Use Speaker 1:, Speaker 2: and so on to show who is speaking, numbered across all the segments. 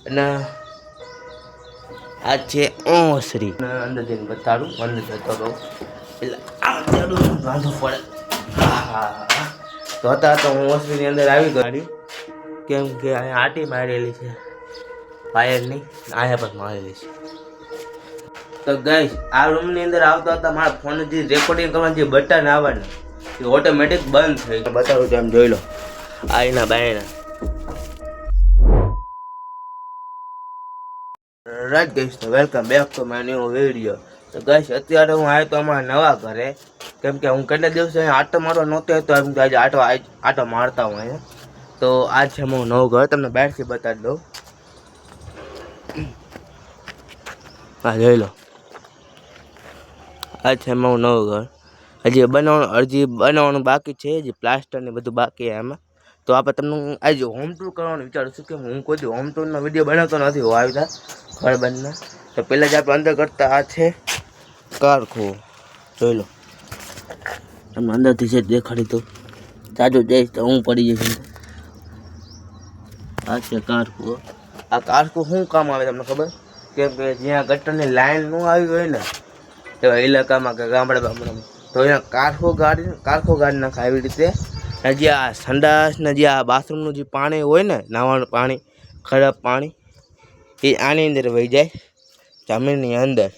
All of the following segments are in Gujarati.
Speaker 1: અને આ છે ઓસરી અંદર જઈને બતાડું અંદર જતો રહું એટલે આ વાંધો પડે. તો હતા તો હું ઓસરીની અંદર આવી ગયો કેમ કે અહીંયા આટી મારેલી છે વાયરની, અહીંયા પણ મારેલી છે. તો ગાઈસ આ રૂમની અંદર આવતા હતા મારા ફોન જે રેકોર્ડિંગ કરવાનું જે બટન આવવાનું એ ઓટોમેટિક બંધ થઈ ગયું. બતાવું તો એમ જોઈ લો આ એના બાયના. રાઈટ ગાઈસ, તો welcome back to my new video. તો ગાઈસ અત્યારે હું આવ્યો તો અમારા નવા ઘરે કેમ કે હું કેટલા દિવસ અહીંયા આટો મારવા નહોતો તો આજે આટો મારતા હું અહીંયા. તો આજ છે હું નવું ઘર, તમને બહારથી બતાવી દઉં. હા જોઈ લો, આ છે મારું નવું ઘર. હજી બનાવવાનું બાકી છે, હજી પ્લાસ્ટર ને બધું બાકી છે એમાં. તો આપણે તમને આજે હોમ ટૂર કરવાનું વિચારું છું કે હું કોઈ હોમ ટૂરનો વિડીયો બનાવતો નથી હું આવી ઘર બંધના. તો પહેલાં જ આપણે અંદર કરતા આ છે કારખો, જોઈ લો. તમને અંદરથી છે દેખાડી તો જાજો જઈશ તો હું પડી જઈશ. આ છે કારખો. આ કારખો શું કામ આવે તમને ખબર? કેમ કે જ્યાં ગટરની લાઈન ન આવી હોય ને એવા ઇલાકામાં કે ગામડામાં તો અહીંયા કારખો ગાડી નાખે આવી રીતે. જે આ સંડાસ ને જે આ બાથરૂમનું જે પાણી હોય ને નાવાનું પાણી, ખરાબ પાણી, એ આની અંદર વહી જાય જમીનની અંદર.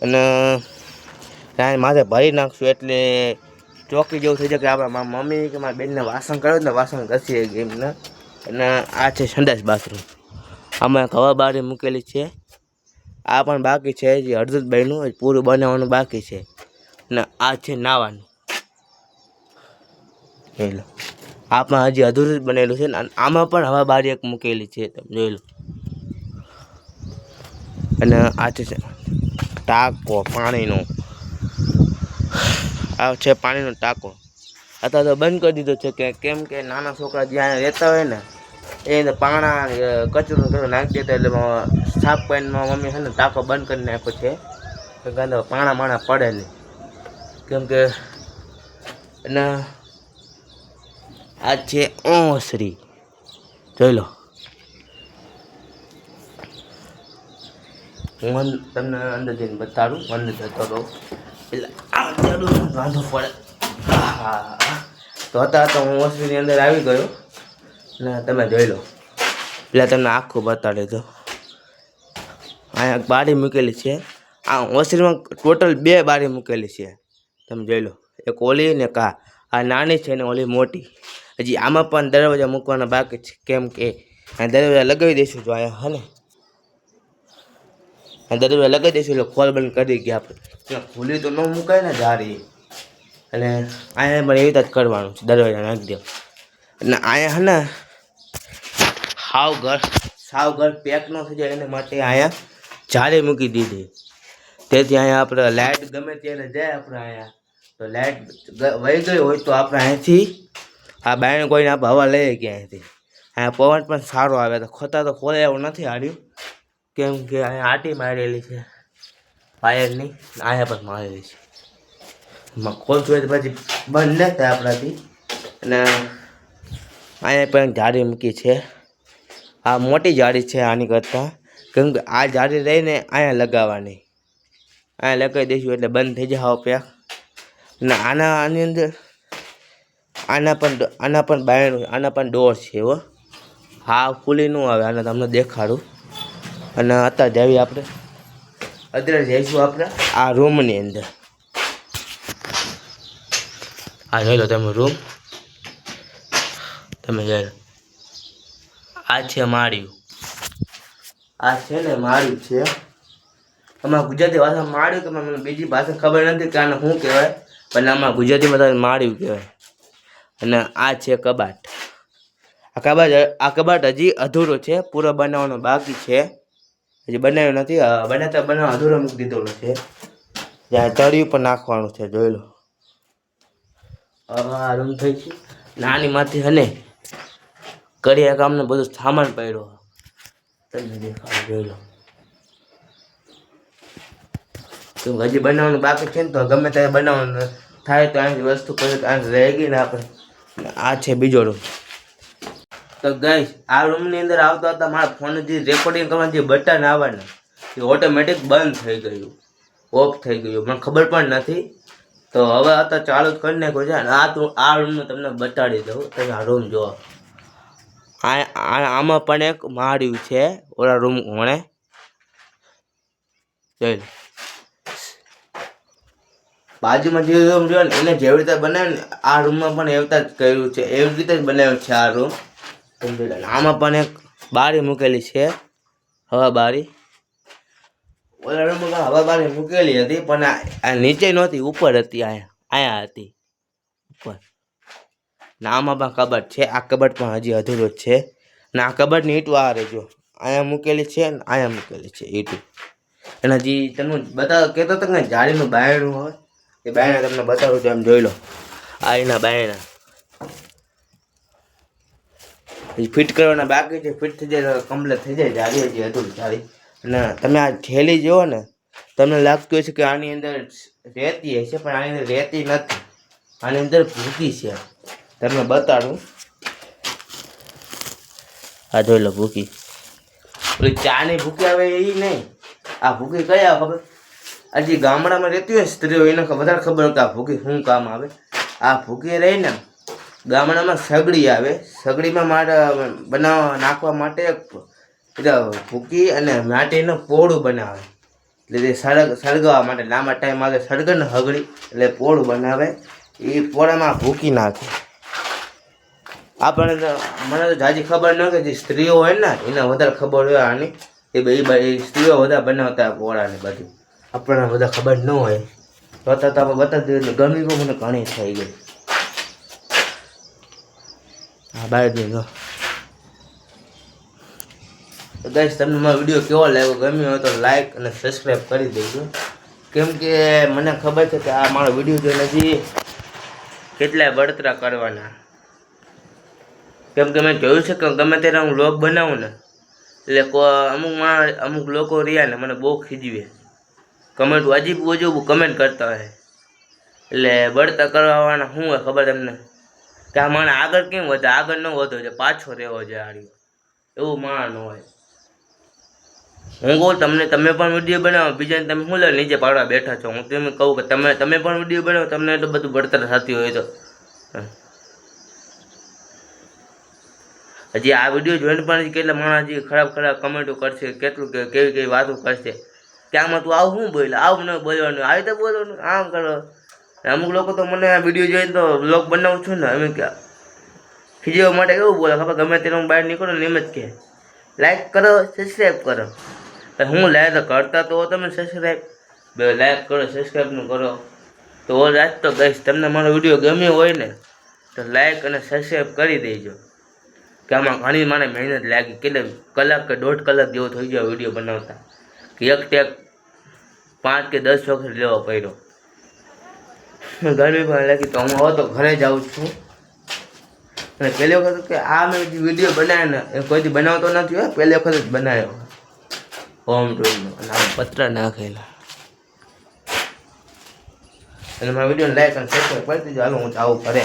Speaker 1: અને ત્યાં માથે ભરી નાખશું એટલે ચોકી જેવું થઈ જાય કે આપણા મારા મમ્મી કે મારા બેનને વાસણ કર્યું ને વાસણ ઘસીએ એમને. અને આ છે સંડાસ બાથરૂમ. આમાં હવા બારી મૂકેલી છે. આ પણ બાકી છે, જે અડધું પૂરું બનાવવાનું બાકી છે. અને આ છે નાવાનું, જોઈ લો. આ પણ હજી અધૂરું જ બનેલું છે ને આમાં પણ હવા બારી એક મૂકેલી છે, તમે જોઈ લો. અને આ છે ટાંકો પાણીનો, આ છે પાણીનો ટાંકો. અત્યારે તો બંધ કરી દીધો છે કે કેમ કે નાના છોકરા જ્યાં રહેતા હોય ને એ પાણા કચરો નાખી દેતા એટલે સાફ કરીને મમ્મી છે ને ટાંકો બંધ કરી નાખ્યો છે કે પાણા પડે નહીં. કેમ કે અને આ છે ઓસરી, જોઈ લો. હું તમને અંદર જઈને બતાડું અંદર જતો રહું એટલે આ વાંધો પડે. તો હતા તો હું ઓસરીની અંદર આવી ગયો ને તમે જોઈ લો. એટલે તમને આખું બતાડી દો. અહીંયા બારી મૂકેલી છે. આ ઓસરીમાં ટોટલ 2 બારી મૂકેલી છે, તમે જોઈ લો. એક ઓલી ને આ નાની છે ને ઓલી મોટી. હજી આમાં પણ દરવાજા મૂકવાના બાકી છે કેમ કે આ દરવાજા લગાવી દઈશું. જો અહીંયા હા ને આ દરવાજા લગાવી દઈશું એટલે ખોલ બંધ કરી ગયા આપણે. ખુલ્લી તો ન મુકાય ને જારી, અને અહીંયા પણ એવી રીતે જ કરવાનું છે, દરવાજા નાખી દો. અને અહીંયા હે ને સાવ ઘર પેક ન થઈ જાય એના માટે અહીંયા જાળી મૂકી દીધી. તેથી અહીંયા આપણે લાઇટ ગમે ત્યારે જાય આપણે અહીંયા તો લાઇટ વહી ગઈ હોય તો આપણે અહીંયાથી આ બાયણે કોઈને આપણે હવા લઈએ ગયા અહીંયાથી. અહીંયા પવન પણ સારો આવે તો તો ખોલે એવું નથી હાર્યું કેમ કે અહીંયા આટી મારેલી છે વાયરની, અહીંયા પણ મારેલી છે. ખોલશું હોય તો પછી બંધ ન થાય આપણાથી. અને અહીંયા પણ જાળી મૂકી છે. આ મોટી જાળી છે આની કરતાં, કેમ કે આ જાળી રહીને અહીંયા લગાવવાની. અહીંયા લગાવી દઈશું એટલે બંધ થઈ જાય હાવ પેક. અને આની અંદર આના પણ બાયણું, આના પણ ડોર છે હો. હા ખુલ્લી ન આવે. આને તમને દેખાડું. અને અત્યારે જાવી આપણે અત્યારે જઈશું આપણે આ રૂમની અંદર. આ જોઈ લો તમે રૂમ, તમે જોઈ લો. આ છે માળિયું. આ છે ને માળિયું છે. આમાં ગુજરાતી ભાષામાં માળિયું કે મને બીજી ભાષા ખબર નથી કે આને શું કહેવાય, પણ આમાં ગુજરાતીમાં તો માળિયું કહેવાય. અને આ છે કબાટ. આ કબાટ હજી અધૂરો છે, પૂરો બનાવવાનો બાકી છે. હજી બનાવ્યો નથી, બનાવવા અધૂરો મૂકી દીધેલો છે. જ્યાં તળિયું પણ નાખવાનું છે, જોઈ લો. આ રૂમ થઈ છે નાની માંથી હને કડિયા કામને બધું સામાન પડ્યો તમને દેખાડો, જોઈ લો. તો હજી બનાવવાનું બાકી છે ને તો ગમે ત્યારે બનાવવાનું થાય તો અહીંથી વસ્તુ કરે તો અહીં રહી ગઈ ને આપણે. આ છે બીજો રૂમ. તો તો ગાઈસ આ રૂમની અંદર આવતા હતા મારા ફોન જે રેકોર્ડિંગ કરવાનું જે બટન આવવાના એ ઓટોમેટિક બંધ થઈ ગયું, ઓફ થઈ ગયું, મને ખબર પણ નથી. તો હવે આ તો ચાલુ જ કરી નાખ્યો છે. અને આ રૂમનું તમને બતાડી દઉં. તમે આ રૂમ જુઓ, આમાં પણ એક માળ્યું છે ઓલા રૂમ કોણે જોઈ લો. બાજુમાં જે રૂમ જોયો ને એને જેવી રીતે બનાવ્યું ને આ રૂમમાં પણ એવી રીતે જ કર્યું છે, એવી રીતે જ બનાવ્યું છે આ રૂમ. આમાં પણ એક બારી મૂકેલી છે, હવા બારી. ઓલા રૂમમાં હવા બારી મૂકેલી હતી પણ આ નીચે નહોતી, ઉપર હતી, અહીંયા હતી ઉપર. ને આમાં પણ કબાટ છે, આ કબાટ પણ હજી અધૂરો જ છે. ને આ કબાટની ઈંટો આ રહેજો અહીંયા મૂકેલી છે ને અહીંયા મૂકેલી છે ઈંટો. અને હજી તમને બતાવો કહેતો હતો ને જાળીનું બાયણું હોય એ બાયણા તમને બતાવું છું. એમ જોઈ લો આ એના બાયણા ફિટ કરવાના બાકી છે, ફિટ થઈ જાય કમ્પ્લીટ થઈ જાય. જાળી હજી અધૂરી જાળી. અને તમે આ થેલી જુઓ ને તમને લાગતું હશે કે આની અંદર રેતી હશે પણ આની અંદર રેતી નથી, આની અંદર ભૂકી છે. તમને બતાડું, આ જોઈ લો ભૂકી. ઓલી ચાની ભૂકી આવે એ નહીં, આ ભૂકી કયા ખબર? હજી ગામડામાં રહેતી હોય સ્ત્રીઓ એને વધારે ખબર કે આ ભૂકી શું કામ આવે. આ ભૂકી રહી ને ગામડામાં સગડી આવે, સગડીમાં નાખવા માટે ભૂકી અને માટીનું પોળું બનાવે. એટલે તે સળગવા માટે લાંબા ટાઈમ આવે સળગે ને હગડી એટલે પોળું બનાવે. એ પોળામાં ભૂકી નાખે. આપણને મને તો જાજી ખબર ન કે જે સ્ત્રીઓ હોય ને એને વધારે ખબર હોય આની. એ સ્ત્રીઓ વધારે બનાવતા પોળાને બધું, આપણને બધા ખબર ન હોય. બતાવતા આપણે બતાવી દઈએ એટલે ગરમી પણ મને ઘણી થઈ ગઈ. હા બહાર જો ગાઈસ, તમને મારો વિડીયો કેવો લાગ્યો, ગમ્યો હોય તો લાઈક અને સબસ્ક્રાઈબ કરી દેજો. કેમ કે મને ખબર છે કે આ મારો વિડીયો જોઈને હજી કેટલાય બળતરા કરવાના. કેમ કે મેં જોયું છે કે ગમે ત્યારે હું વ્લોગ બનાવું ને એટલે અમુક લોકો રહ્યા ને મને બહુ ખીજવે, કમેન્ટ અજીબ અજીબ કમેન્ટ કરતા હોય. એટલે બળતરા કરવાના શું હોય ખબર તમને કે આ માણસ આગળ કેમ વધે, આગળ ન વધો છે, પાછો રહેવો છે આડ્યો, એવું માણસ ન હોય. હું કહું તમને, તમે પણ વિડીયો બનાવો, બીજાને તમે શું લે નીચે પાડવા બેઠા છો. હું તમને કહું કે તમે પણ વિડીયો બનાવો, તમને એટલું બધું બળતર થતી હોય તો હજી આ વિડીયો જોઈને પણ કેટલા માણસ હજી ખરાબ કમેન્ટો કરશે, કેટલું કેવી વાતો કરશે કે આમાં તું આવું શું બોલે, આવું ન બોલવાનું, આવી રીતે બોલવાનું, આમ કરો. અમુક લોકો તો મને આ વિડીયો જોઈને તો વ્લોગ બનાવું છું ને અમે ક્યાં ખીજવા માટે કેવું બોલે ખબર, ગમે ત્યારે હું બહાર નીકળું ને એમ જ કે લાઈક કરો, સબસ્ક્રાઈબ કરો. હું લાઈક તો કરતા તો તમે સબસ્ક્રાઈબ લાઈક કરો, સબસ્ક્રાઈબનું કરો તો રાત તો ગઈશ. તમને મારો વિડીયો ગમ્યો હોય ને તો લાઈક અને સબસ્ક્રાઈબ કરી દેજો. કે આમાં ઘણી મારે મહેનત લાગી, કેટલે કલાક કે 1.5 કલાક જેવો થઈ ગયો વિડીયો બનાવતા, કે એક ટેક 5 કે 10 વખત લેવો પડ્યો. ગરમી પણ લાગી તો હું હવે તો ઘરે જાઉં છું. અને પહેલી વખત કે આ મેં જે વિડીયો બનાવ્યો ને એ કોઈથી બનાવતો નથી હોય, પહેલી વખત જ બનાવ્યો હોમ ટૂરનો. અને આ પતરા નાખેલા. અને મારા વિડીયોને લાઈક અને સબસ્ક્રાઈબ કરી દેજો. હાલો હું આવું ઘરે.